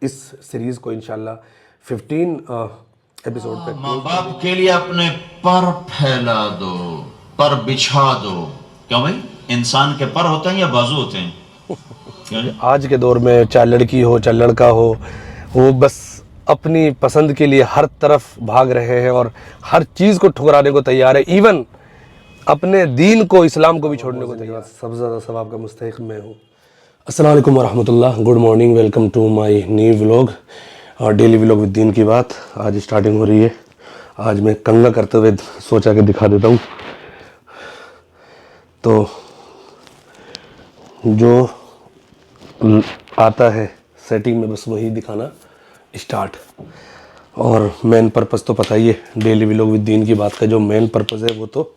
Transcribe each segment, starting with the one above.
इस सीरीज़ को इंशाल्लाह 15 एपिसोड पे माँ बाप के लिए अपने पर फैला दो, पर बिछा दो। क्यों भाई, इंसान के पर होते हैं या बाजू होते हैं? क्यों जी? आज के दौर में चाहे लड़की हो चाहे लड़का हो, वो बस अपनी पसंद के लिए हर तरफ भाग रहे हैं और हर चीज़ को ठुकराने को तैयार है, इवन अपने दीन को, इस्लाम को भी छोड़ने को तैयार। सबसे ज़्यादा सवाब का मुस्तहिक मैं हूँ। अस्सलाम वालेकुम वरहमतुल्लाह, good morning, welcome to my new vlog और डेली व्लॉग विद दीन की बात। आज स्टार्टिंग हो रही है। आज मैं कंघा करते हुए सोचा कि दिखा देता हूँ। तो जो आता है सेटिंग में बस वही दिखाना स्टार्ट। और मेन पर्पस तो पता ही है, डेली व्लॉग विद दीन की बात का जो मेन पर्पस है वो तो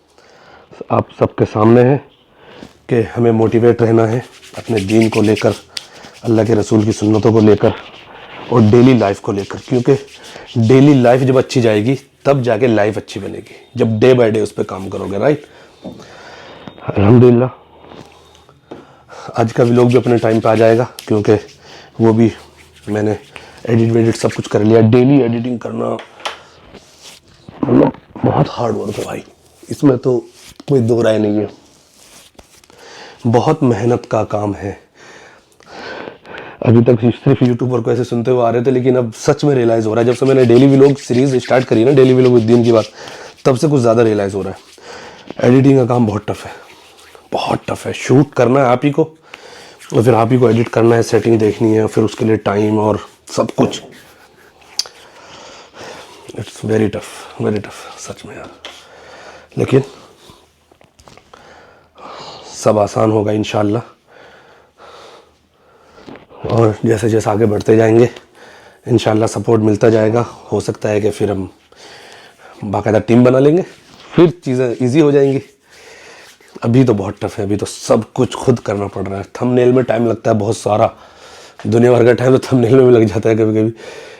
आप सबके सामने है कि हमें मोटिवेट रहना है अपने दीन को लेकर, अल्लाह के रसूल की सुन्नतों को लेकर और डेली लाइफ को लेकर। क्योंकि डेली लाइफ जब अच्छी जाएगी तब जाके लाइफ अच्छी बनेगी, जब डे बाय डे उस पर काम करोगे। राइट, अल्हम्दुलिल्लाह आज का व्लॉग भी अपने टाइम पे आ जाएगा, क्योंकि वो भी मैंने एडिट सब कुछ कर लिया। डेली एडिटिंग करना मतलब बहुत हार्ड वर्क है भाई, इसमें तो कोई दो राय नहीं है, बहुत मेहनत का काम है। अभी तक सिर्फ यूट्यूबर को ऐसे सुनते हुए आ रहे थे, लेकिन अब सच में रियलाइज़ हो रहा है, जब से मैंने डेली व्लॉग सीरीज स्टार्ट करी ना, डेली व्लॉग विद दीन की बात, तब से कुछ ज़्यादा रियलाइज़ हो रहा है एडिटिंग का काम बहुत टफ है, बहुत टफ है। शूट करना है आप ही को और फिर आप ही को एडिट करना है, सेटिंग देखनी है, फिर उसके लिए टाइम और सब कुछ। इट्स वेरी टफ सच में यार, लेकिन सब आसान होगा इंशाल्लाह। और जैसे जैसे आगे बढ़ते जाएंगे इंशाल्लाह सपोर्ट मिलता जाएगा। हो सकता है कि फिर हम बाकायदा टीम बना लेंगे, फिर चीज़ें इजी हो जाएंगी। अभी तो बहुत टफ है, अभी तो सब कुछ खुद करना पड़ रहा है। थंबनेल में टाइम लगता है बहुत सारा, दुनिया भर का टाइम तो थंबनेल में भी लग जाता है कभी कभी,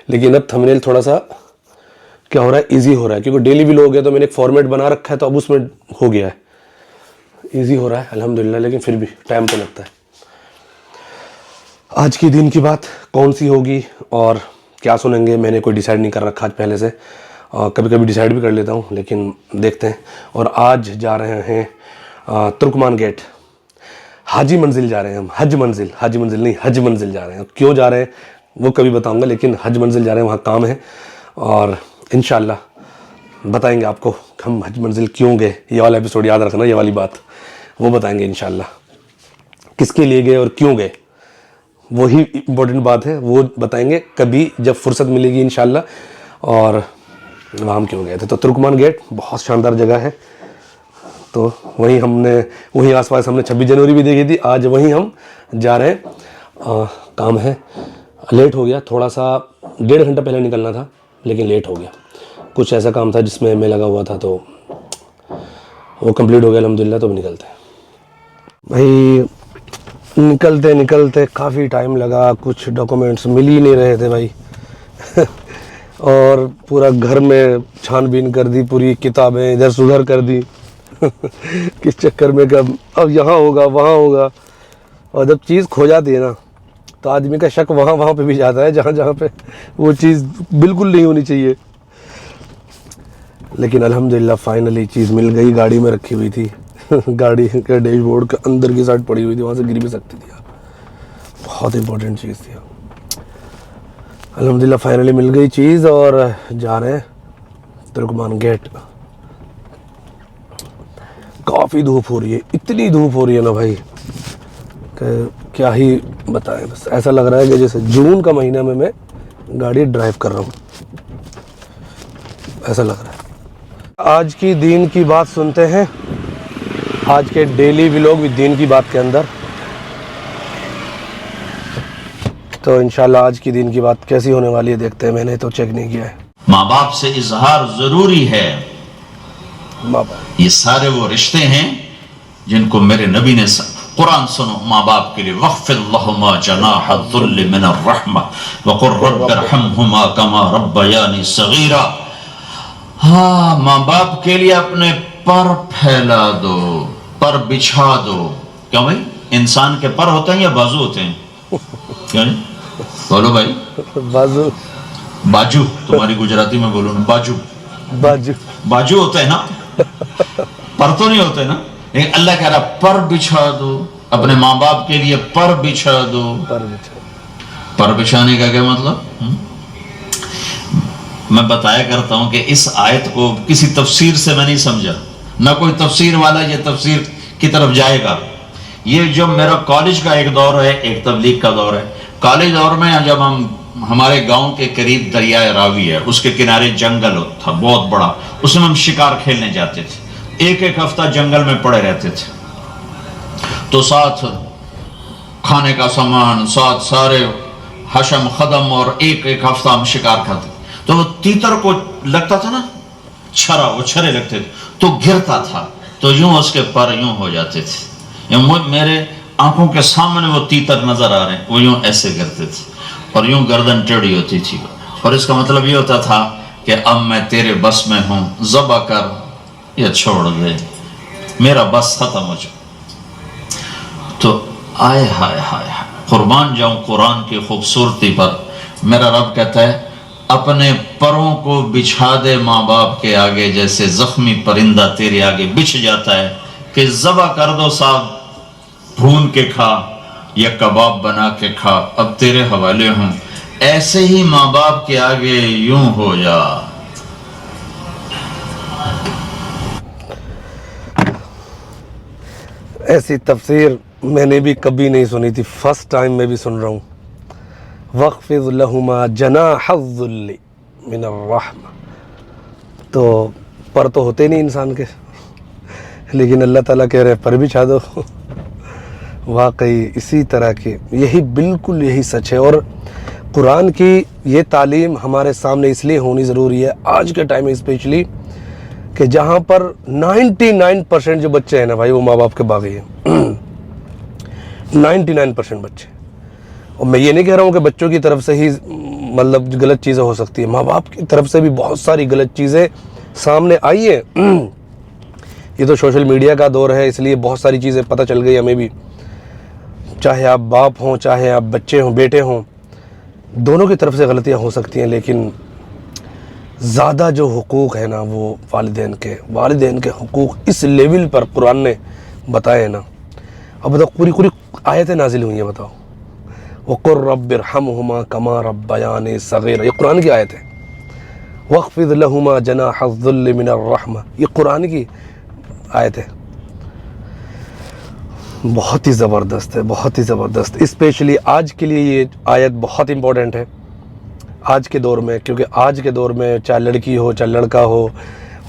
लेकिन अब थंबनेल थोड़ा सा क्या हो रहा है, ईजी हो रहा है, क्योंकि डेली भी लोग है तो मैंने एक फॉर्मेट बना रखा है, तो अब उसमें हो गया है, ईजी हो रहा है अल्हम्दुलिल्लाह, लेकिन फिर भी टाइम तो लगता है। आज की दिन की बात कौन सी होगी और क्या सुनेंगे, मैंने कोई डिसाइड नहीं कर रखा आज पहले से। कभी कभी डिसाइड भी कर लेता हूँ, लेकिन देखते हैं। और आज जा रहे हैं तुर्कमान गेट, हाजी मंजिल जा रहे हैं हम। हाजी मंजिल नहीं, हज मंजिल जा रहे हैं। क्यों जा रहे हैं वो कभी बताऊंगा, लेकिन हज मंजिल जा रहे हैं, वहाँ काम है और इंशाल्लाह बताएंगे आपको हम हज मंजिल क्यों गए। ये वाला एपिसोड याद रखना, ये वाली बात वो बताएंगे इंशाल्लाह, किसके लिए गए और क्यों गए, वही इम्पोर्टेंट बात है, वो बताएंगे कभी जब फुर्सत मिलेगी इंशाल्लाह। और वहाँ हम क्यों गए थे, तो तुर्कमान गेट बहुत शानदार जगह है, तो वहीं आसपास हमने 26 जनवरी भी देखी थी, आज वहीं हम जा रहे हैं। काम है, लेट हो गया थोड़ा सा, 1.5 घंटा पहले निकलना था लेकिन लेट हो गया। कुछ ऐसा काम था जिसमें मैं लगा हुआ था, तो वो कंप्लीट हो गया अल्हम्दुलिल्लाह। तो भी निकलते हैं भाई, निकलते काफ़ी टाइम लगा, कुछ डॉक्यूमेंट्स मिल ही नहीं रहे थे भाई और पूरा घर में छानबीन कर दी, पूरी किताबें इधर से उधर कर दी किस चक्कर में कब अब यहाँ होगा वहाँ होगा। और जब चीज़ खो जाती है ना, तो आदमी का शक वहाँ पे भी जाता है जहाँ पे वो चीज़ बिल्कुल नहीं होनी चाहिए। लेकिन अल्हम्दुलिल्लाह फाइनली चीज़ मिल गई, गाड़ी में रखी हुई थी गाड़ी के डैशबोर्ड के अंदर की साइड पड़ी हुई थी, वहाँ से गिर भी सकती थी यार, बहुत इंपॉर्टेंट चीज़ थी। अल्हम्दुलिल्लाह फाइनली मिल गई चीज़ और जा रहे हैं तुर्कमान गेट। काफ़ी धूप हो रही है, इतनी धूप हो रही है ना भाई कि क्या ही बताएं। बस ऐसा लग रहा है कि जैसे जून का महीना में मैं गाड़ी ड्राइव कर रहा हूँ, ऐसा लग रहा है। आज की दीन की बात सुनते हैं, आज के डेली व्लॉग विद दीन की बात के अंदर। तो इंशाल्लाह आज की दिन की बात कैसी होने वाली है देखते हैं, मैंने तो चेक नहीं किया है। माँ बाप से इजहार जरूरी है। माँ बाप, ये सारे वो रिश्ते हैं जिनको मेरे नबी ने कुरान सुनो, माँ बाप के लिए वक़्फ़िर जनाह ज़ुल्ल मिनर रहमा वक़ुर रब्बिरहमहुमा कमा रब्बयानी सगीरा। हाँ, माँ बाप के लिए अपने पर फैला दो, पर बिछा दो। क्यों भाई, इंसान के पर होते हैं या बाजू होते हैं? क्यों? बोलो भाई। बाजू। बाजू, तुम्हारी गुजराती में बोलो ना, बाजू। बाजू। बाजू होता है ना, पर तो नहीं होते ना। लेकिन अल्लाह कह रहा पर बिछा दो, अपने माँ बाप के लिए पर बिछा दो। पर बिछा। पर बिछाने का क्या मतलब? मैं बताया करता हूं कि इस आयत को किसी तफसीर से मैं नहीं समझा, ना कोई तफसीर वाला ये तफसीर की तरफ जाएगा। ये जो मेरा कॉलेज का एक दौर है, एक तबलीग का दौर है। कॉलेज दौर में जब हम हमारे गांव के करीब दरिया रावी है, उसके किनारे जंगल था बहुत बड़ा, उसमें हम शिकार खेलने जाते थे। एक एक हफ्ता जंगल में पड़े रहते थे, तो साथ खाने का सामान, साथ सारे हशम खदम, और एक एक हफ्ता हम शिकार खाते। तो वो तीतर को लगता था ना छरा, वो छरे लगते थे तो गिरता था, तो यूं उसके पर यूं हो जाते थे। मेरे आंखों के सामने वो तीतर नजर आ रहे हैं, वो यूं ऐसे गिरते थे और यूं गर्दन टेढ़ी होती थी। और इसका मतलब ये होता था कि अब मैं तेरे बस में हूं, ज़बा कर या छोड़ दे, मेरा बस खत्म हो जाए। तो आय हाय हाय हाय, कुर्बान जाऊं कुरान की खूबसूरती पर। मेरा रब कहता है अपने परों को बिछा दे माँ बाप के आगे, जैसे जख्मी परिंदा तेरे आगे बिछ जाता है कि ज़बा कर दो साहब, भून के खा या कबाब बना के खा, अब तेरे हवाले हूं। ऐसे ही माँ बाप के आगे यूं हो जा। ऐसी तफसीर मैंने भी कभी नहीं सुनी थी, फर्स्ट टाइम मैं भी सुन रहा हूँ। वक़्फ़िज़ लहुमा जनाहज़्ज़ुल्ली मिनर रहमा। तो पर तो होते नहीं इंसान के, लेकिन अल्लाह ताला कह रहे पर बिछा दो। वाकई इसी तरह के, यही बिल्कुल यही सच है। और कुरान की ये तालीम हमारे सामने इसलिए होनी ज़रूरी है आज के टाइम में स्पेशली, कि जहाँ पर 99% जो बच्चे हैं ना भाई, वो माँ बाप के बागी हैं। 99% बच्चे। और मैं ये नहीं कह रहा हूँ कि बच्चों की तरफ से ही मतलब गलत चीज़ें हो सकती है, माँ बाप की तरफ से भी बहुत सारी गलत चीज़ें सामने आई है। ये तो सोशल मीडिया का दौर है, इसलिए बहुत सारी चीज़ें पता चल गई हमें भी। चाहे आप बाप हों, चाहे आप बच्चे हों, बेटे हों, दोनों की तरफ से गलतियाँ हो सकती हैं। लेकिन ज़्यादा जो हुकूक़ है ना वो वालिदैन के हुकूक़ इस लेवल पर कुरान ने बताए ना। अब बताओ, पूरी पूरी आयतें नाजिल हुई हैं, बताओ। वक़ुर रब्बिरहमहुमा कमा रब्बयानी सग़ीरा, ये कुरान की आयत है। वक़्फ़िज़ लहुमा जनाहज़्ज़ुल्लि मिनर रहमा, ये कुरान की आयत है। बहुत ही ज़बरदस्त है, बहुत ही ज़बरदस्त। स्पेशली आज के लिए ये आयत बहुत इम्पोर्टेंट है आज के दौर में, क्योंकि आज के दौर में चाहे लड़की हो चाहे लड़का हो,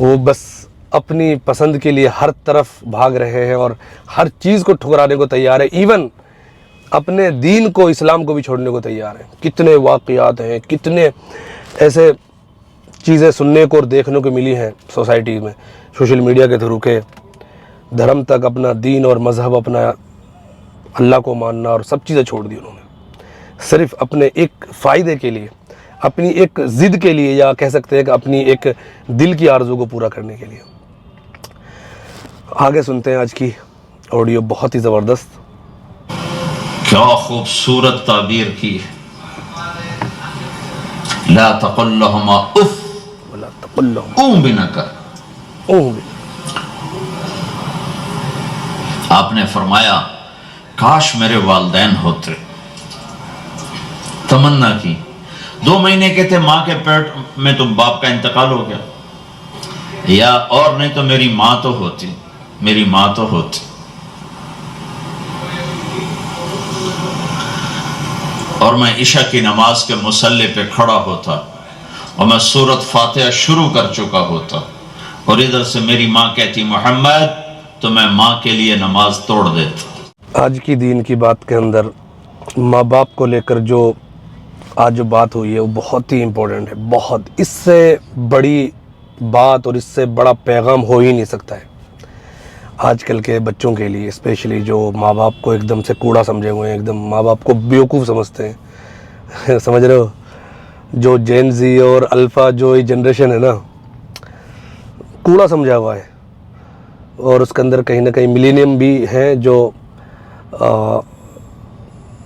वो बस अपनी पसंद के लिए हर तरफ भाग रहे हैं और हर चीज़ को ठुकराने को तैयार है। इवन अपने दीन को, इस्लाम को भी छोड़ने को तैयार है। कितने वाक़यात हैं, कितने ऐसे चीज़ें सुनने को और देखने को मिली हैं सोसाइटी में, सोशल मीडिया के थ्रू, के धर्म तक, अपना दीन और मज़हब, अपना अल्लाह को मानना और सब चीज़ें छोड़ दी उन्होंने, सिर्फ़ अपने एक फ़ायदे के लिए, अपनी एक ज़िद के लिए, या कह सकते हैं कि अपनी एक दिल की आरज़ू को पूरा करने के लिए। आगे सुनते हैं आज की ऑडियो, बहुत ही ज़बरदस्त। क्या खूबसूरत ताबीर की। ला तक़ुल लहुमा उफ़, वला तक़ुल लहुमा, ऊं भी न कर। आपने फरमाया काश मेरे वालिदैन होते। तमन्ना की, 2 महीने के थे माँ के पेट में तो बाप का इंतकाल हो गया, या और नहीं तो मेरी माँ तो होती, मेरी माँ तो होती। और मैं इशा की नमाज के मुसल्ले पे खड़ा होता और मैं सूरत फातिहा शुरू कर चुका होता, और इधर से मेरी माँ कहती मोहम्मद, तो मैं माँ के लिए नमाज तोड़ देता। आज की दीन की बात के अंदर माँ बाप को लेकर जो आज जो बात हुई है वो बहुत ही इम्पोर्टेंट है, बहुत। इससे बड़ी बात और इससे बड़ा पैगाम हो ही नहीं सकता है आजकल के बच्चों के लिए, स्पेशली जो माँ बाप को एकदम से कूड़ा समझे हुए हैं, एकदम माँ बाप को बेवकूफ़ समझते हैं। समझ रहे हो, जो जेन ज़ी और अल्फ़ा जो ये जनरेशन है ना, कूड़ा समझा हुआ है। और उसके अंदर कहीं ना कहीं मिलेनियम भी हैं जो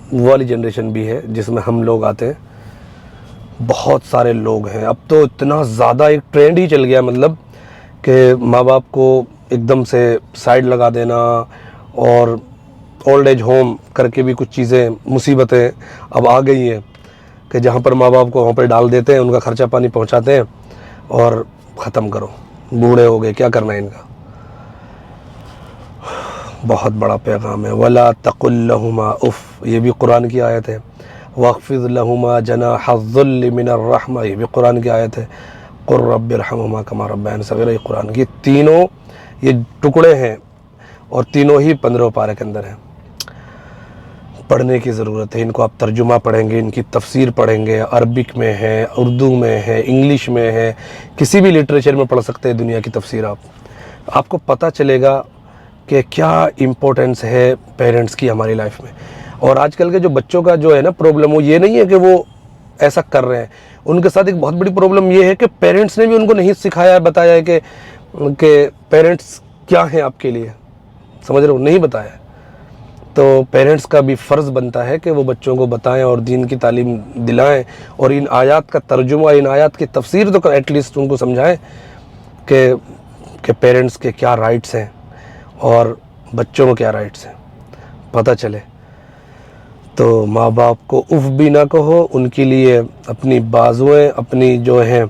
वो वाली जनरेशन भी है जिसमें हम लोग आते हैं। बहुत सारे लोग हैं, अब तो इतना ज़्यादा एक ट्रेंड ही चल गया, मतलब कि माँ बाप को एकदम से साइड लगा देना, और ओल्ड एज होम करके भी कुछ चीज़ें, मुसीबतें अब आ गई हैं कि जहाँ पर माँ बाप को वहाँ पर डाल देते हैं, उनका खर्चा पानी पहुँचाते हैं और ख़त्म करो, बूढ़े हो गए, क्या करना है इनका। बहुत बड़ा पैगाम है। वला तकुल लहुमा उफ़, ये भी कुरान की आयत है। वख़्फ़िज़ लहुमा जनाहज़्ज़ुल्लि मिनर रहमा, ये भी कुरान की आयत है। क़ुर रब्बिरहमहुमा कमा रब्बयानी सग़ीरा, ये कुरान की तीनों ये टुकड़े हैं और तीनों ही 15 पारे के अंदर हैं। पढ़ने की ज़रूरत है इनको। आप तर्जुमा पढ़ेंगे, इनकी तफसीर पढ़ेंगे, अरबिक में है, उर्दू में है, इंग्लिश में है, किसी भी लिटरेचर में पढ़ सकते हैं दुनिया की तफसीर। आपको पता चलेगा कि क्या इम्पोर्टेंस है पेरेंट्स की हमारी लाइफ में। और आजकल के जो बच्चों का जो है ना प्रॉब्लम, वो ये नहीं है कि वो ऐसा कर रहे हैं, उनके साथ एक बहुत बड़ी प्रॉब्लम ये है कि पेरेंट्स ने भी उनको नहीं सिखाया, बताया है कि पेरेंट्स क्या हैं आपके लिए, समझ रहे हो, नहीं बताया। तो पेरेंट्स का भी फ़र्ज़ बनता है कि वो बच्चों को बताएं और दीन की तालीम दिलाएं, और इन आयत का तर्जुमा, इन आयत की तफसीर तो एटलीस्ट उनको समझाएं कि पेरेंट्स के क्या राइट्स हैं और बच्चों को क्या राइट्स हैं, पता चले। तो माँ बाप को उफ़ भी ना कहो, उनके लिए अपनी बाजुएं, अपनी जो हैं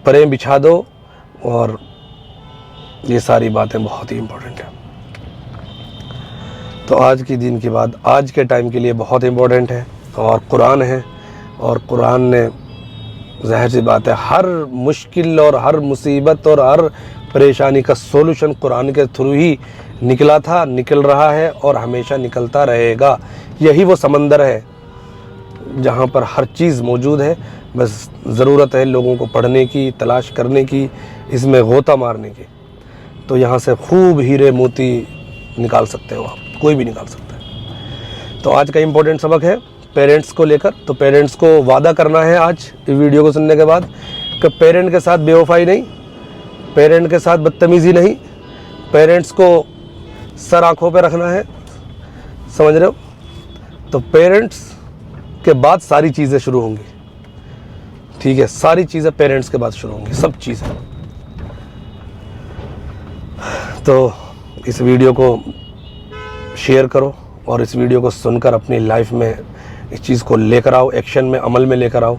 परें बिछा दो, और ये सारी बातें बहुत ही इम्पोर्टेंट है। तो आज की दिन की बात आज के टाइम के लिए बहुत इम्पोर्टेंट है, और कुरान है, और कुरान ने ज़ाहिर सी बात है हर मुश्किल और हर मुसीबत और हर परेशानी का सोल्यूशन कुरान के थ्रू ही निकला था, निकल रहा है और हमेशा निकलता रहेगा। यही वो समंदर है जहाँ पर हर चीज़ मौजूद है, बस ज़रूरत है लोगों को पढ़ने की, तलाश करने की, इसमें गोता मारने की। तो यहाँ से खूब हीरे मोती निकाल सकते हो आप, कोई भी निकाल सकता है। तो आज का इम्पोर्टेंट सबक है पेरेंट्स को लेकर। तो पेरेंट्स को वादा करना है आज इस वीडियो को सुनने के बाद कि पेरेंट के साथ बेवफाई नहीं, पेरेंट के साथ बदतमीज़ी नहीं, पेरेंट्स को सर आँखों पे रखना है, समझ रहे हो। तो पेरेंट्स के बाद सारी चीज़ें शुरू होंगी, ठीक है, सारी चीज़ें पेरेंट्स के बाद शुरू होंगी, सब चीज़ें। तो इस वीडियो को शेयर करो, और इस वीडियो को सुनकर अपनी लाइफ में इस चीज़ को लेकर आओ, एक्शन में, अमल में लेकर आओ,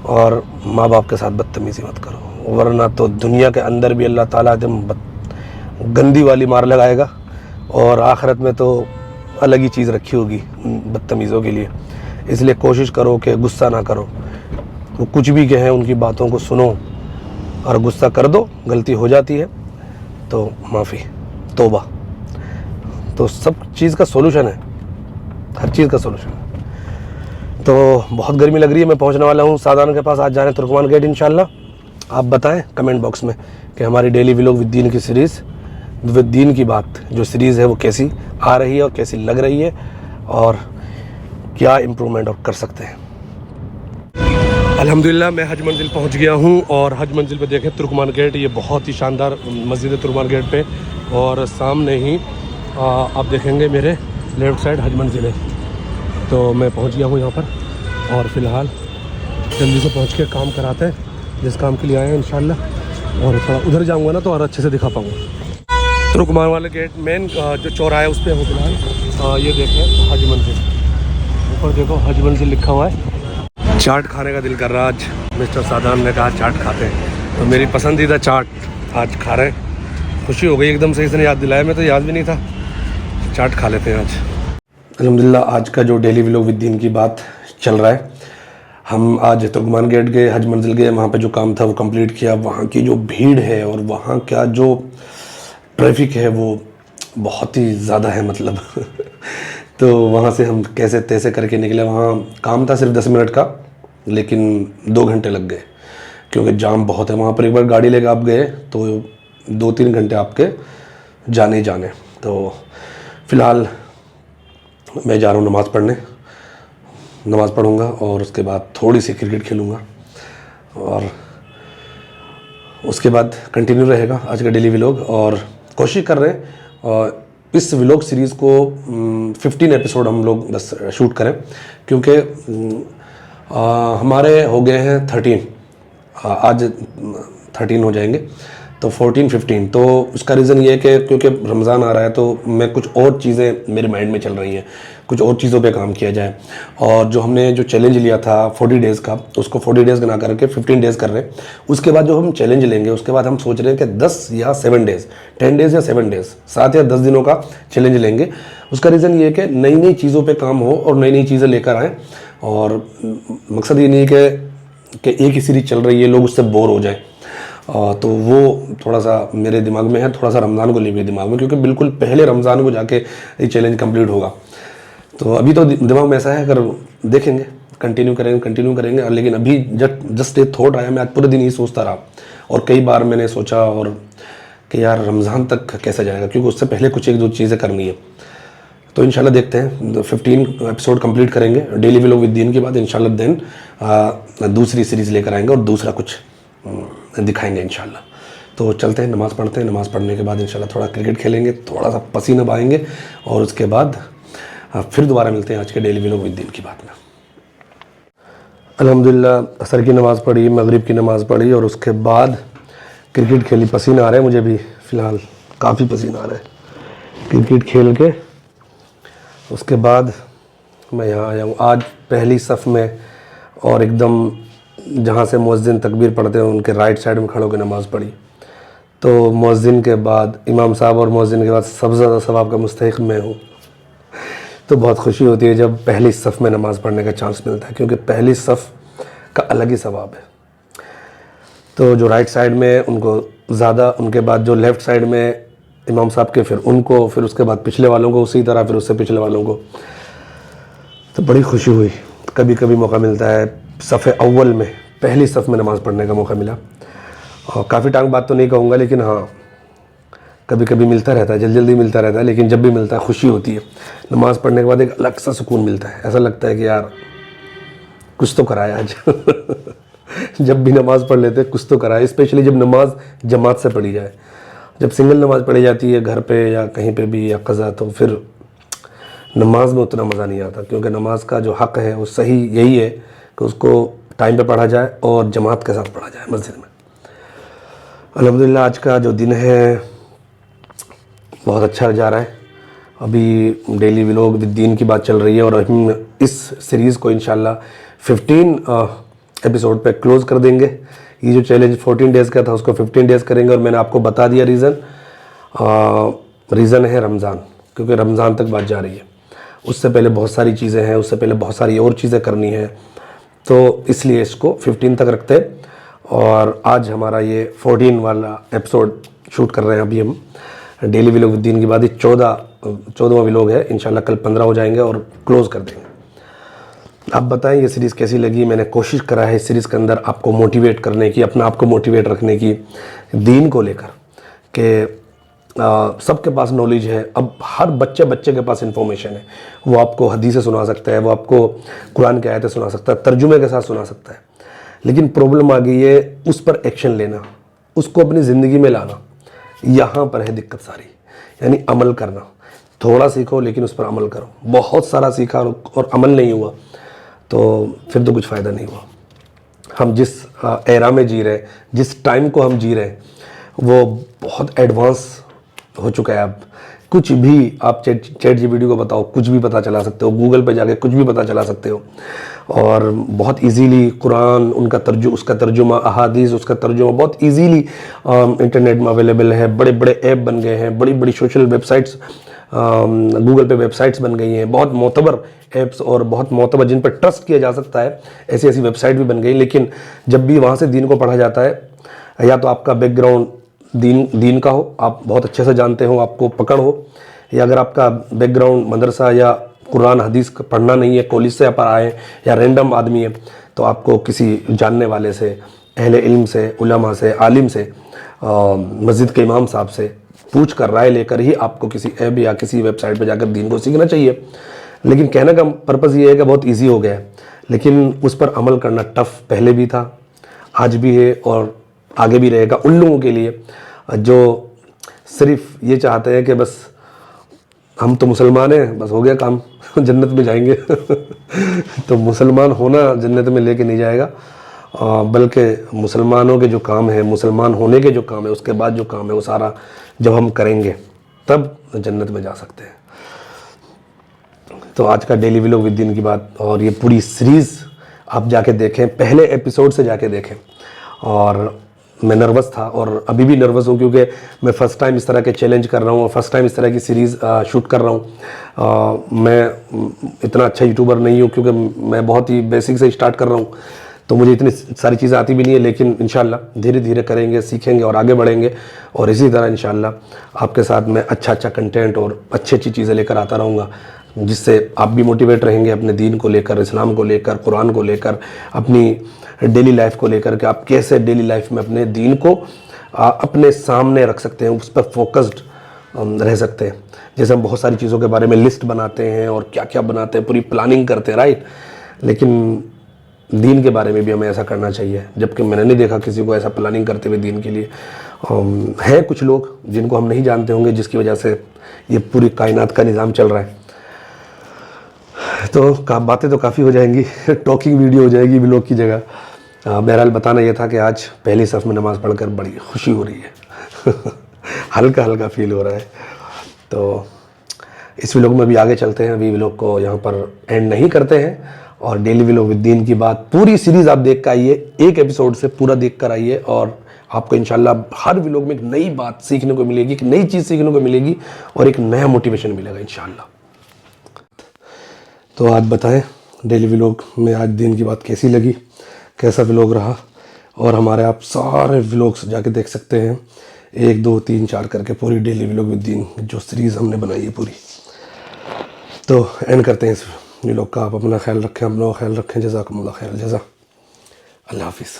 और माँ बाप के साथ बदतमीज़ी मत करो, वरना तो दुनिया के अंदर भी अल्लाह ताला एकदम गंदी वाली मार लगाएगा, और आखिरत में तो अलग ही चीज़ रखी होगी उन बदतमीज़ों के लिए। इसलिए कोशिश करो कि गुस्सा ना करो, वो कुछ भी कहें उनकी बातों को सुनो, और गुस्सा कर दो, गलती हो जाती है तो माफ़ी, तौबा। तो सब चीज़ का सोल्यूशन है, हर चीज़ का सोल्यूशन है। तो बहुत गर्मी लग रही है, मैं पहुंचने वाला हूं सादान के पास, आज जाने तुर्कमान गेट इंशाल्लाह। आप बताएं कमेंट बॉक्स में कि हमारी डेली व्लॉग विद दीन की सीरीज़, विद दीन की बात जो सीरीज़ है वो कैसी आ रही है और कैसी लग रही है, और क्या इम्प्रूवमेंट और कर सकते हैं। अल्हम्दुलिल्लाह मैं हज मंजिल पहुंच गया हूं, और हज मंजिल पे देखें तुर्कमान गेट, ये बहुत ही शानदार मस्जिद है तुर्कमान गेट पे, और सामने ही आप देखेंगे मेरे लेफ़्ट साइड हज मंजिल है। तो मैं पहुंच गया हूं यहाँ पर, और फ़िलहाल जल्दी से पहुंच के काम कराते हैं जिस काम के लिए आए हैं इंशाल्लाह, और थोड़ा उधर जाऊंगा ना तो और अच्छे से दिखा पाऊंगा। तुर्कमान वाले गेट मेन जो चौराहा है उस पर हूँ फ़िलहाल। ये देखें हज मंजिल, ऊपर देखो हज मंजिल लिखा हुआ है। चाट खाने का दिल कर रहा, आज मिस्टर सादान ने कहा चाट खाते हैं, तो मेरी पसंदीदा चाट आज खा रहे हैं। खुशी हो गई एकदम से, इसने याद दिलाया, मैं तो याद भी नहीं था। चाट खा लेते हैं आज। अल्हम्दुलिल्लाह आज का जो डेली व्लॉग विद दीन की बात चल रहा है, हम आज तुर्कमान गेट गए, हज मंजिल गए, वहाँ पे जो काम था वो कंप्लीट किया। वहाँ की जो भीड़ है और वहाँ का जो ट्रैफिक है वो बहुत ही ज़्यादा है, मतलब तो वहाँ से हम कैसे तैसे करके निकले। वहाँ काम था सिर्फ 10 मिनट का, लेकिन 2 घंटे लग गए क्योंकि जाम बहुत है वहाँ पर। एक बार गाड़ी लेकर आप गए तो 2-3 घंटे आपके जाने ही जाने। तो फ़िलहाल मैं जा रहा हूँ नमाज़ पढ़ने, नमाज़ पढ़ूँगा और उसके बाद थोड़ी सी क्रिकेट खेलूँगा, और उसके बाद कंटिन्यू रहेगा आज का डेली व्लॉग। और कोशिश कर रहे हैं और इस व्लॉग सीरीज़ को 15 एपिसोड हम लोग बस शूट करें, क्योंकि हमारे हो गए हैं 13, आज 13 हो जाएंगे, तो 14 15। तो उसका रीज़न ये है कि क्योंकि रमज़ान आ रहा है, तो मैं कुछ और चीज़ें मेरे माइंड में चल रही हैं, कुछ और चीज़ों पे काम किया जाए। और जो हमने जो चैलेंज लिया था 40 डेज़ का, उसको 40 डेज़ ना करके 15 डेज़ कर रहे हैं। उसके बाद जो हम चैलेंज लेंगे, उसके बाद हम सोच रहे हैं कि 10 या 7 डेज़, 10 डेज़ या 7 डेज़, 7 या 10 दिनों का चैलेंज लेंगे। उसका रीज़न ये है कि नई नई चीज़ों पर काम हो और नई नई चीज़ें लेकर आएँ। और मकसद ये नहीं है कि एक ही सीरीज़ चल रही है, लोग उससे बोर हो जाए। तो वो थोड़ा सा मेरे दिमाग में है, थोड़ा सा रमज़ान को लेके दिमाग में, क्योंकि बिल्कुल पहले रमज़ान को जाके ये चैलेंज कंप्लीट होगा। तो अभी तो दिमाग में ऐसा है, अगर देखेंगे कंटिन्यू करेंगे। लेकिन अभी जस्ट एक थॉट आया, मैं आज पूरे दिन ही सोचता रहा, और कई बार मैंने सोचा और कि यार रमज़ान तक कैसे जाएगा, क्योंकि उससे पहले कुछ एक दो चीज़ें करनी है। तो इंशाल्लाह देखते हैं, 15 एपिसोड कंप्लीट करेंगे डेली व्लॉग विद दीन के बाद। इंशाल्लाह देन दूसरी सीरीज़ लेकर आएंगे और दूसरा कुछ दिखाएंगे इंशाल्लाह। तो चलते हैं, नमाज़ पढ़ते हैं। नमाज़ पढ़ने के बाद इंशाल्लाह थोड़ा क्रिकेट खेलेंगे, थोड़ा सा पसीना बहाएंगे, और उसके बाद फिर दोबारा मिलते हैं आज के डेली व्लॉग विद दीन की बात में। अल्हम्दुलिल्लाह असर की नमाज़ पढ़ी, मगरिब की नमाज़ पढ़ी, और उसके बाद क्रिकेट खेली। पसीना आ रहा है मुझे भी, फ़िलहाल काफ़ी पसीना आ रहा है। क्रिकेट खेल के उसके बाद मैं यहाँ आया हूँ आज पहली सफ़ में, और एकदम जहाँ से मुअज्जिन तकबीर पढ़ते हैं उनके राइट साइड में खड़े होकर नमाज़ पढ़ी। तो मुअज्जिन के बाद इमाम साहब और मुअज्जिन के बाद सबसे ज़्यादा सवाब का मुस्तहिक़ मैं हूँ। तो बहुत खुशी होती है जब पहली सफ़ में नमाज़ पढ़ने का चांस मिलता है, क्योंकि पहली सफ़ का अलग ही सवाब है। तो जो राइट साइड में उनको ज़्यादा, उनके बाद जो लेफ़्ट साइड में इमाम साहब के, फिर उनको, फिर उसके बाद पिछले वालों को, उसी तरह फिर उससे पिछले वालों को। तो बड़ी खुशी हुई। कभी कभी मौका मिलता है सफ़े अव्वल में, पहली सफ़ में नमाज़ पढ़ने का मौका मिला, और काफ़ी टाइम बाद तो नहीं कहूँगा, लेकिन हाँ कभी कभी मिलता रहता है, जल्दी मिलता रहता है, लेकिन जब भी मिलता है खुशी होती है। नमाज़ पढ़ने के बाद एक अलग सा सुकून मिलता है, ऐसा लगता है कि यार कुछ तो कराया आज। जब भी नमाज़ पढ़ लेते हैं कुछ तो कराया, स्पेशली जब नमाज जमात से पढ़ी जाए। जब सिंगल नमाज़ पढ़ी जाती है घर पे या कहीं पे भी या क़ज़ा, तो फिर नमाज में उतना मज़ा नहीं आता, क्योंकि नमाज का जो हक़ है वो सही यही है कि उसको टाइम पे पढ़ा जाए और जमात के साथ पढ़ा जाए मस्जिद में। अल्हम्दुलिल्लाह आज का जो दिन है बहुत अच्छा जा रहा है। अभी डेली व्लॉग विद दीन की बात चल रही है, और हम इस सीरीज़ को इंशाल्लाह 15 एपिसोड पे क्लोज़ कर देंगे। ये जो चैलेंज 14 डेज़ का था उसको 15 डेज़ करेंगे, और मैंने आपको बता दिया रीज़न है रमज़ान, क्योंकि रमज़ान तक बात जा रही है। उससे पहले बहुत सारी चीज़ें हैं, उससे पहले बहुत सारी और चीज़ें करनी हैं, तो इसलिए इसको 15 तक रखते हैं। और आज हमारा ये 14 वाला एपिसोड शूट कर रहे हैं अभी हम डेली व्लॉग विद दीन की बात। 14वां व्लॉग है, इंशाल्लाह कल 15 हो जाएंगे और क्लोज़ कर देंगे। आप बताएं ये सीरीज़ कैसी लगी। मैंने कोशिश करा है इस सीरीज़ के अंदर आपको मोटिवेट करने की, अपने आप को मोटिवेट रखने की, दीन को लेकर कि सबके पास नॉलेज है। अब हर बच्चे के पास इंफॉर्मेशन है। वो आपको हदीसें सुना सकता है, वो आपको कुरान की आयतें सुना सकता है, तर्जुमे के साथ सुना सकता है। लेकिन प्रॉब्लम आ गई है उस पर एक्शन लेना, उसको अपनी ज़िंदगी में लाना। यहाँ पर है दिक्कत सारी, यानी अमल करना। थोड़ा सीखो लेकिन उस पर अमल करो। बहुत सारा सीखा और अमल नहीं हुआ तो फिर तो कुछ फ़ायदा नहीं हुआ। हम जिस एरा में जी रहे हैं, जिस टाइम को हम जी रहे हैं, वो बहुत एडवांस हो चुका है। अब कुछ भी आप चैट जीपीटी को बताओ, कुछ भी पता चला सकते हो। गूगल पे जाके कुछ भी पता चला सकते हो, और बहुत इजीली कुरान उसका तर्जुमा, अहादीस उसका तर्जुमा बहुत इजीली इंटरनेट में अवेलेबल है। बड़े बड़े ऐप बन गए हैं, बड़ी बड़ी सोशल वेबसाइट्स, गूगल पे वेबसाइट्स बन गई हैं, बहुत मोतबर ऐप्स और बहुत मोतबर जिन पर ट्रस्ट किया जा सकता है, ऐसी ऐसी वेबसाइट भी बन गई। लेकिन जब भी वहाँ से दीन को पढ़ा जाता है, या तो आपका बैकग्राउंड दीन का हो, आप बहुत अच्छे से जानते हो, आपको पकड़ हो, या अगर आपका बैकग्राउंड मदरसा या कुरान हदीस पढ़ना नहीं है, कॉलेज से आप आए या रैंडम आदमी है, तो आपको किसी जानने वाले से, अहले इल्म से, उलमा से, आलिम से, मस्जिद के इमाम साहब से पूछ कर, राय लेकर ही आपको किसी ऐप या किसी वेबसाइट पर जाकर दीन को सीखना चाहिए। लेकिन कहने का पर्पज़ ये है कि बहुत ईजी हो गया है, लेकिन उस पर अमल करना टफ़ पहले भी था, आज भी है और आगे भी रहेगा। उन लोगों के लिए जो सिर्फ ये चाहते हैं कि बस हम तो मुसलमान हैं, बस हो गया काम, जन्नत में जाएंगे। तो मुसलमान होना जन्नत में लेके नहीं जाएगा, बल्कि मुसलमानों के जो काम है, मुसलमान होने के जो काम है, उसके बाद जो काम है वो सारा जब हम करेंगे तब जन्नत में जा सकते हैं। तो आज का डेली व्लॉग विद दीन की बात और ये पूरी सीरीज़ आप जाके देखें, पहले एपिसोड से जाके देखें। और मैं नर्वस था और अभी भी नर्वस हूँ, क्योंकि मैं फ़र्स्ट टाइम इस तरह के चैलेंज कर रहा हूँ और फर्स्ट टाइम इस तरह की सीरीज़ शूट कर रहा हूँ। मैं इतना अच्छा यूट्यूबर नहीं हूँ, क्योंकि मैं बहुत ही बेसिक से स्टार्ट कर रहा हूँ, तो मुझे इतनी सारी चीज़ें आती भी नहीं है। लेकिन इंशाल्लाह धीरे धीरे करेंगे, सीखेंगे और आगे बढ़ेंगे। और इसी तरह इंशाल्लाह आपके साथ मैं अच्छा कंटेंट और अच्छी चीज़ें लेकर आता रहूँगा, जिससे आप भी मोटिवेट रहेंगे अपने दीन को लेकर, इस्लाम को लेकर, कुरान को लेकर, अपनी डेली लाइफ को लेकर कि आप कैसे डेली लाइफ में अपने दीन को अपने सामने रख सकते हैं, उस पर फोकस्ड रह सकते हैं। जैसे हम बहुत सारी चीज़ों के बारे में लिस्ट बनाते हैं और क्या क्या बनाते हैं, पूरी प्लानिंग करते हैं, राइट। लेकिन दीन के बारे में भी हमें ऐसा करना चाहिए, जबकि मैंने नहीं देखा किसी को ऐसा प्लानिंग करते हुए दीन के लिए। हैं कुछ लोग जिनको हम नहीं जानते होंगे, जिसकी वजह से ये पूरी कायनात का निज़ाम चल रहा है। तो बातें तो काफ़ी हो जाएंगी, टॉकिंग वीडियो हो जाएगी व्लॉग की जगह। बहरहाल बताना यह था कि आज पहली सफ़ में नमाज़ पढ़कर बड़ी खुशी हो रही है। हल्का हल्का फील हो रहा है। तो इस व्लॉग में भी आगे चलते हैं, अभी व्लॉग को यहाँ पर एंड नहीं करते हैं। और डेली व्लॉग विद दीन की बात पूरी सीरीज़ आप देख कर आइए, एक एपिसोड से पूरा देख कर आइए, और आपको इंशाल्लाह हर व्लॉग में एक नई बात सीखने को मिलेगी, एक नई चीज़ सीखने को मिलेगी और एक नया मोटिवेशन मिलेगा इंशाल्लाह। तो आप बताएं डेली व्लॉग में आज दीन की बात कैसी लगी, कैसा व्लॉग रहा। और हमारे आप सारे व्लॉग्स जाके देख सकते हैं, 1 2 3 4 करके पूरी डेली व्लॉग विद दीन जो सीरीज़ हमने बनाई है पूरी। तो एंड करते हैं इस व्लॉग का। आप अपना ख्याल रखें, हम लोग ख्याल रखें। जज़ाकुमुल्लाह खैर जज़ा। अल्लाह हाफिज़।